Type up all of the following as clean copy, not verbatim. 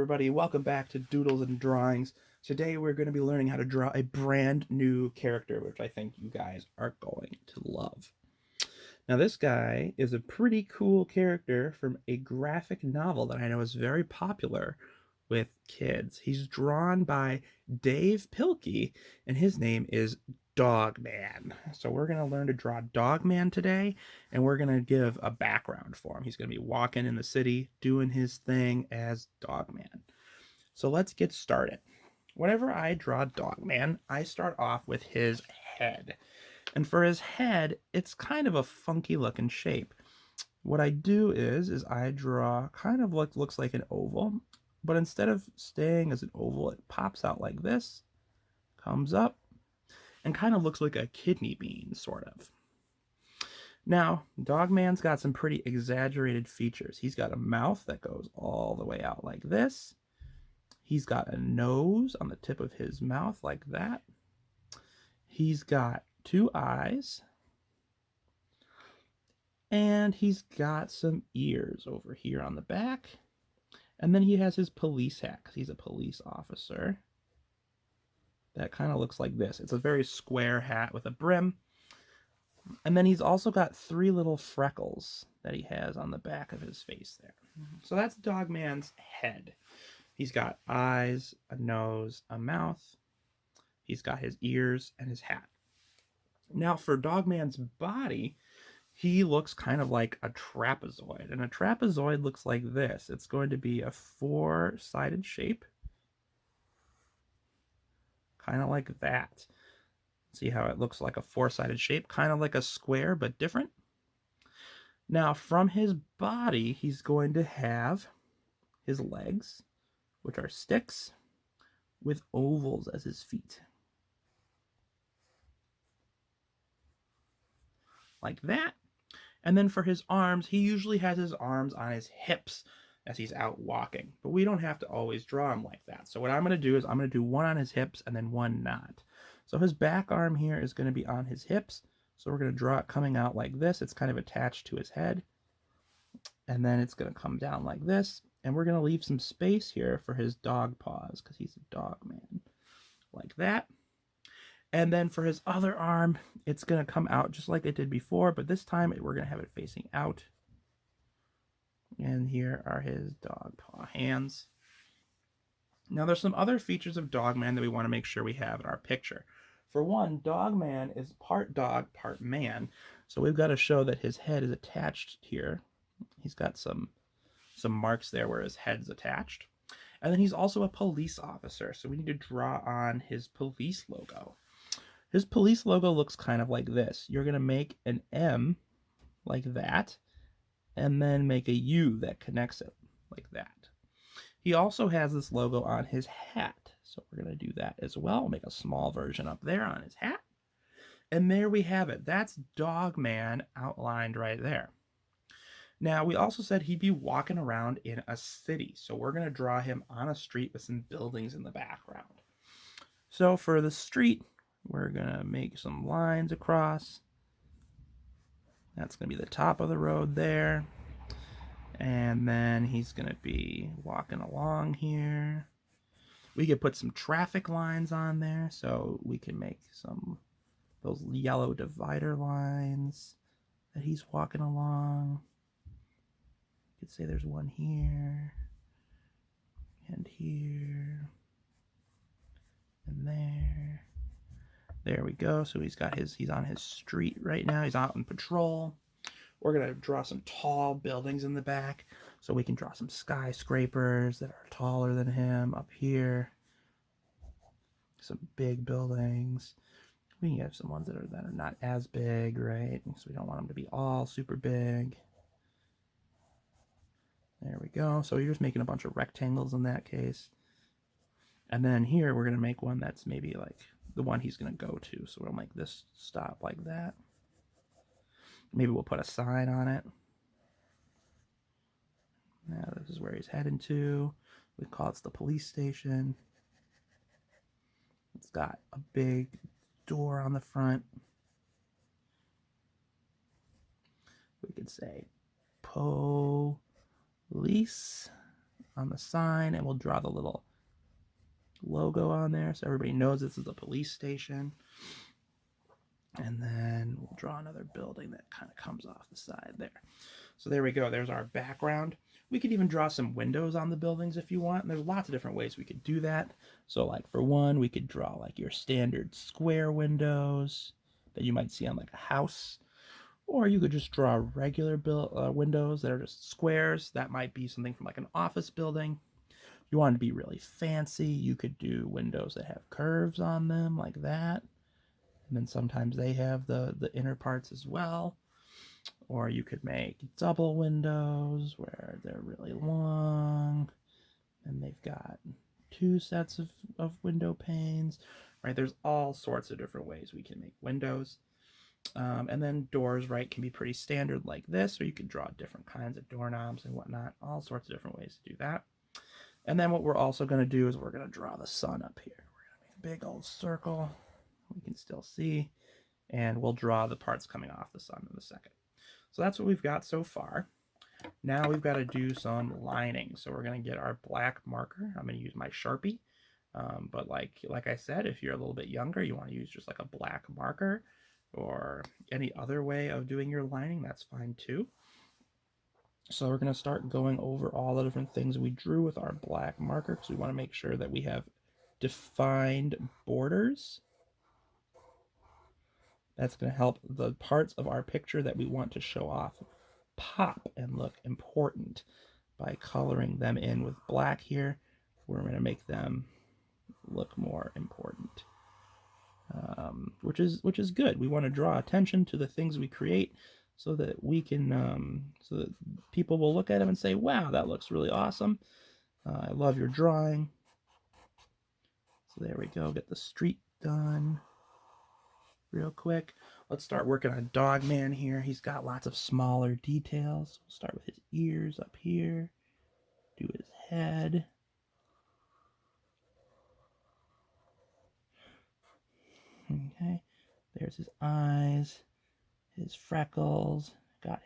everybody, welcome back to Doodles and Drawings. Today we're going to be learning how to draw a brand new character, which I think you guys are going to love. Now this guy is a pretty cool character from a graphic novel that I know is very popular with kids. He's drawn by Dav Pilkey, and his name is Dogman. So we're going to learn to draw Dogman today, and we're going to give a background for him. He's going to be walking in the city, doing his thing as Dogman. So let's get started. Whenever I draw Dogman, I start off with his head. And for his head, it's kind of a funky looking shape. What I do is I draw kind of what looks like an oval, but instead of staying as an oval, it pops out like this, comes up, and kind of looks like a kidney bean, sort of. Now, Dogman's got some pretty exaggerated features. He's got a mouth that goes all the way out like this. He's got a nose on the tip of his mouth like that. He's got two eyes. And he's got some ears over here on the back. And then he has his police hat, because he's a police officer. That kind of looks like this. It's a very square hat with a brim. And then he's also got three little freckles that he has on the back of his face there. So that's Dogman's head. He's got eyes, a nose, a mouth. He's got his ears and his hat. Now for Dogman's body, he looks kind of like a trapezoid. And a trapezoid looks like this. It's going to be a four-sided shape. Kind of like that. See how it looks like a four-sided shape? Kind of like a square, but different. Now, from his body, he's going to have his legs, which are sticks, with ovals as his feet. Like that. And then for his arms, he usually has his arms on his hips as he's out walking. But we don't have to always draw him like that. So what I'm going to do is I'm going to do one on his hips and then one not. So his back arm here is going to be on his hips. So we're going to draw it coming out like this. It's kind of attached to his head. And then it's going to come down like this. And we're going to leave some space here for his dog paws, because he's a dog man. Like that. And then for his other arm, it's going to come out just like it did before, but this time we're going to have it facing out. And here are his dog paw hands. Now there's some other features of Dogman that we want to make sure we have in our picture. For one, Dogman is part dog, part man. So we've got to show that his head is attached here. He's got some marks there where his head's attached. And then he's also a police officer, so we need to draw on his police logo. His police logo looks kind of like this. You're going to make an M like that, and then make a U that connects it like that. He also has this logo on his hat, so we're going to do that as well. Make a small version up there on his hat. And there we have it. That's Dogman outlined right there. Now, we also said he'd be walking around in a city, so we're going to draw him on a street with some buildings in the background. So for the street, we're going to make some lines across. That's going to be the top of the road there. And then he's going to be walking along here. We could put some traffic lines on there, so we can make those yellow divider lines that he's walking along. You could say there's one here, and here, and there. There we go. So he's on his street right now. He's out on patrol. We're going to draw some tall buildings in the back. So we can draw some skyscrapers that are taller than him up here. Some big buildings. We can have some ones that are not as big, right? So we don't want them to be all super big. There we go. So you're just making a bunch of rectangles in that case. And then here we're going to make one that's maybe like the one he's going to go to. So we'll make this stop like that. Maybe we'll put a sign on it. Now this is where he's heading to. We call it the police station. It's got a big door on the front. We could say police on the sign, and we'll draw the little logo on there so everybody knows this is a police station. And then we'll draw another building that kind of comes off the side there. So there we go. There's our background. We could even draw some windows on the buildings if you want. And there's lots of different ways we could do that. So like for one, we could draw like your standard square windows that you might see on like a house. Or you could just draw regular windows that are just squares. That might be something from like an office building. If you want to be really fancy, you could do windows that have curves on them like that. And then sometimes they have the inner parts as well. Or you could make double windows where they're really long and they've got two sets of window panes, right? There's all sorts of different ways we can make windows. And then doors, right, can be pretty standard like this, or you could draw different kinds of doorknobs and whatnot, all sorts of different ways to do that. And then what we're also going to do is we're going to draw the sun up here. We're going to make a big old circle. We can still see, and we'll draw the parts coming off the sun in a second. So that's what we've got so far. Now we've got to do some lining. So we're going to get our black marker. I'm going to use my Sharpie. But like I said, if you're a little bit younger, you want to use just like a black marker or any other way of doing your lining, that's fine too. So we're going to start going over all the different things we drew with our black marker because we want to make sure that we have defined borders. That's going to help the parts of our picture that we want to show off pop and look important by coloring them in with black here. We're going to make them look more important, which is good. We want to draw attention to the things we create so that we can so that people will look at them and say, wow, that looks really awesome. I love your drawing. So there we go. Get the street done real quick. Let's start working on Dogman here. He's got lots of smaller details. We'll start with his ears up here. Do his head. Okay. There's his eyes, his freckles. Got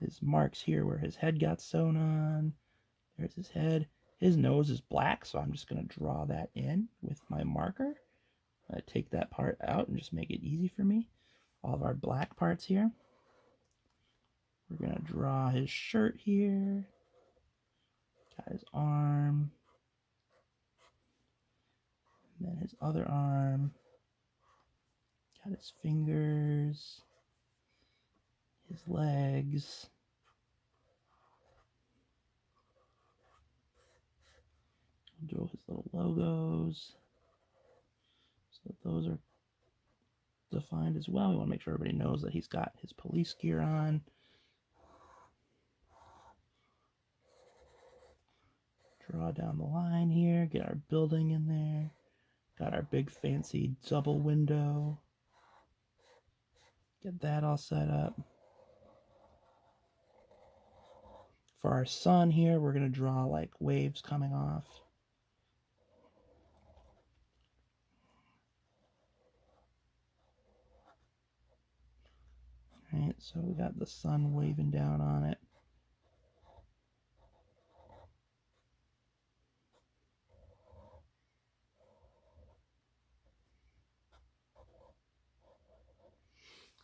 his marks here where his head got sewn on. There's his head. His nose is black, so I'm just going to draw that in with my marker. Take that part out and just make it easy for me. All of our black parts here. We're going to draw his shirt here. Got his arm. And then his other arm. Got his fingers. His legs. We'll draw his little logos. So those are defined as well. We want to make sure everybody knows that he's got his police gear on. Draw down the line here, get our building in there. Got our big fancy double window. Get that all set up. For our sun here, we're going to draw like waves coming off. Alright, so we got the sun waving down on it.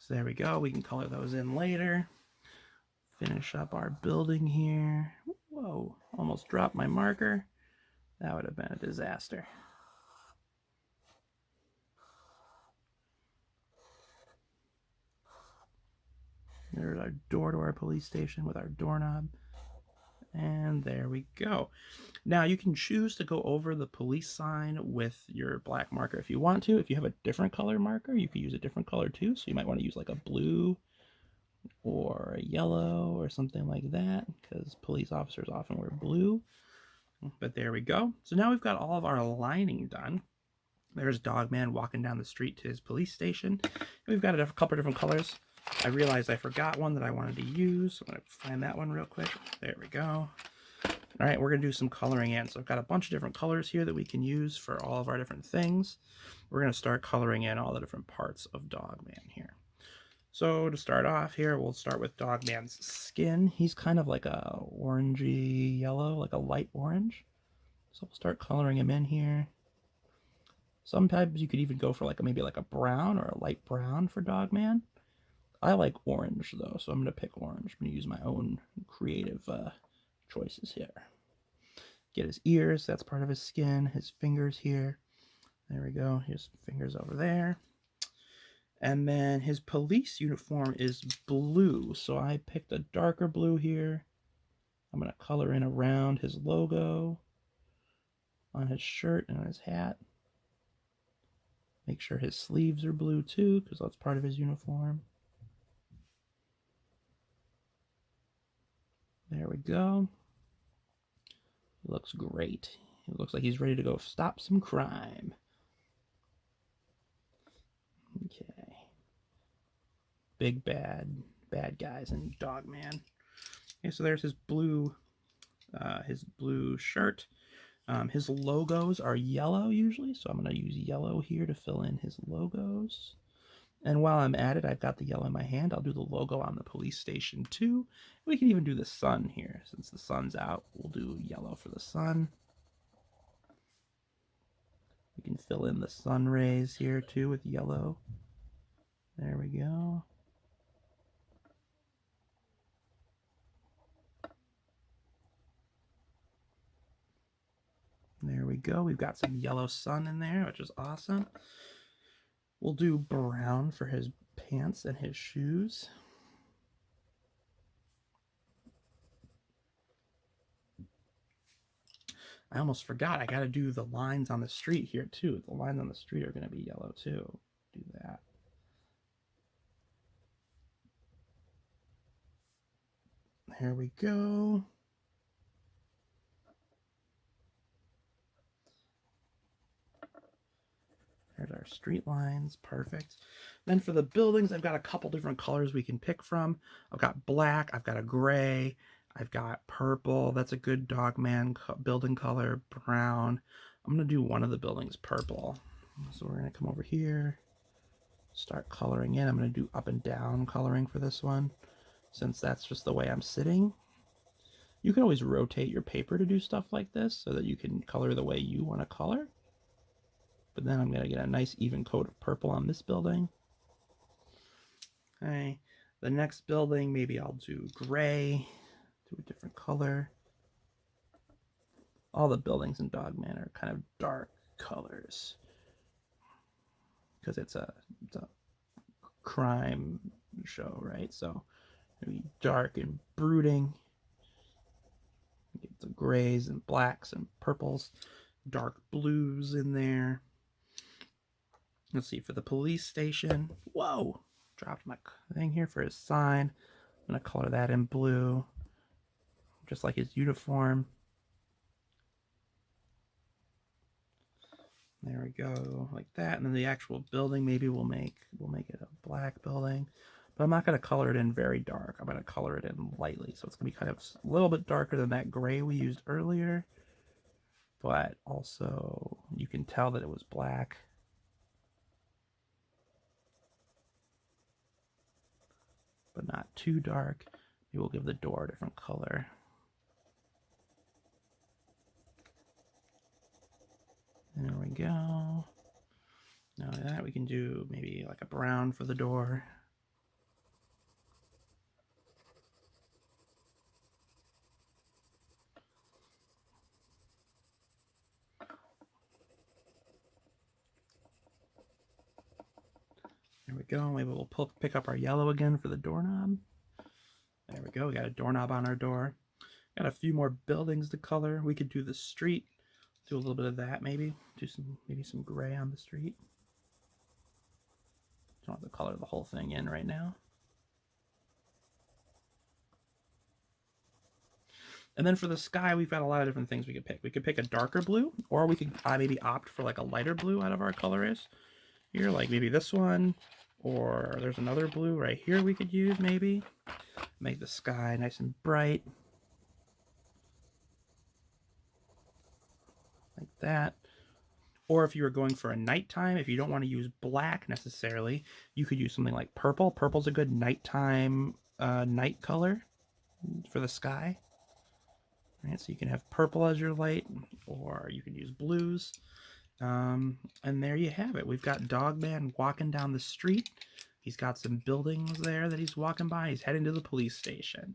So there we go. We can color those in later. Finish up our building here. Whoa, almost dropped my marker. That would have been a disaster. There's our door to our police station with our doorknob. And there we go. Now you can choose to go over the police sign with your black marker if you want to. If you have a different color marker, you could use a different color too. So you might want to use like a blue or a yellow or something like that, because police officers often wear blue. But there we go. So now we've got all of our lining done. There's Dogman walking down the street to his police station. We've got a couple of different colors. I realized I forgot one that I wanted to use. So I'm going to find that one real quick. There we go. All right, we're going to do some coloring in. So I've got a bunch of different colors here that we can use for all of our different things. We're going to start coloring in all the different parts of Dogman here. So to start off here, we'll start with Dogman's skin. He's kind of like a orangey yellow, like a light orange. So we'll start coloring him in here. Sometimes you could even go for maybe like a brown or a light brown for Dogman. I like orange though, so I'm going to pick orange. I'm going to use my own creative choices here. Get his ears, that's part of his skin, his fingers here. There we go, his fingers over there. And then his police uniform is blue, so I picked a darker blue here. I'm going to color in around his logo on his shirt and on his hat. Make sure his sleeves are blue too, because that's part of his uniform. There we go. Looks great. It looks like he's ready to go stop some crime. Okay. Big bad guys in Dogman. Okay, so there's his blue shirt. His logos are yellow usually, so I'm going to use yellow here to fill in his logos. And while I'm at it, I've got the yellow in my hand. I'll do the logo on the police station too. We can even do the sun here. Since the sun's out, we'll do yellow for the sun. We can fill in the sun rays here too with yellow. There we go. There we go. We've got some yellow sun in there, which is awesome. We'll do brown for his pants and his shoes. I almost forgot. I got to do the lines on the street here too. The lines on the street are going to be yellow too. Do that. There we go. There's our street lines. Perfect. Then for the buildings, I've got a couple different colors we can pick from. I've got black. I've got a gray. I've got purple. That's a good Dogman building color. Brown. I'm going to do one of the buildings purple. So we're going to come over here, start coloring in. I'm going to do up and down coloring for this one, since that's just the way I'm sitting. You can always rotate your paper to do stuff like this so that you can color the way you want to color. But then I'm going to get a nice even coat of purple on this building. Okay, the next building, maybe I'll do gray, do a different color. All the buildings in Dogman are kind of dark colors because it's a crime show, right? So maybe dark and brooding. Get the grays and blacks and purples, dark blues in there. Let's see, for the police station, whoa, dropped my thing here for his sign. I'm going to color that in blue, just like his uniform. There we go, like that. And then the actual building, maybe we'll make it a black building. But I'm not going to color it in very dark. I'm going to color it in lightly. So it's going to be kind of a little bit darker than that gray we used earlier. But also, you can tell that it was black. But not too dark. Maybe we'll give the door a different color. There we go. Now that we can do maybe like a brown for the door. There we go. Maybe we'll pick up our yellow again for the doorknob. There we go. We got a doorknob on our door. Got a few more buildings to color. We could do the street. Do a little bit of that maybe. Do maybe some gray on the street. Don't have to color the whole thing in right now. And then for the sky, we've got a lot of different things we could pick. We could pick a darker blue, or we could maybe opt for like a lighter blue out of our colors here, like maybe this one, or there's another blue right here we could use maybe. Make the sky nice and bright. Like that. Or if you were going for a nighttime, if you don't want to use black necessarily, you could use something like purple. Purple's a good nighttime night color for the sky. Right, so you can have purple as your light, or you can use blues. And there you have it. We've got Dogman walking down the street. He's got some buildings there that he's walking by. He's heading to the police station.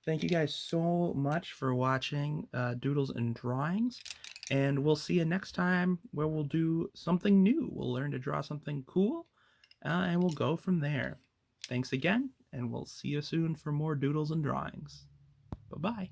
Thank you guys so much for watching Doodles and Drawings. And we'll see you next time where we'll do something new. We'll learn to draw something cool, and we'll go from there. Thanks again, and we'll see you soon for more Doodles and Drawings. Bye-bye.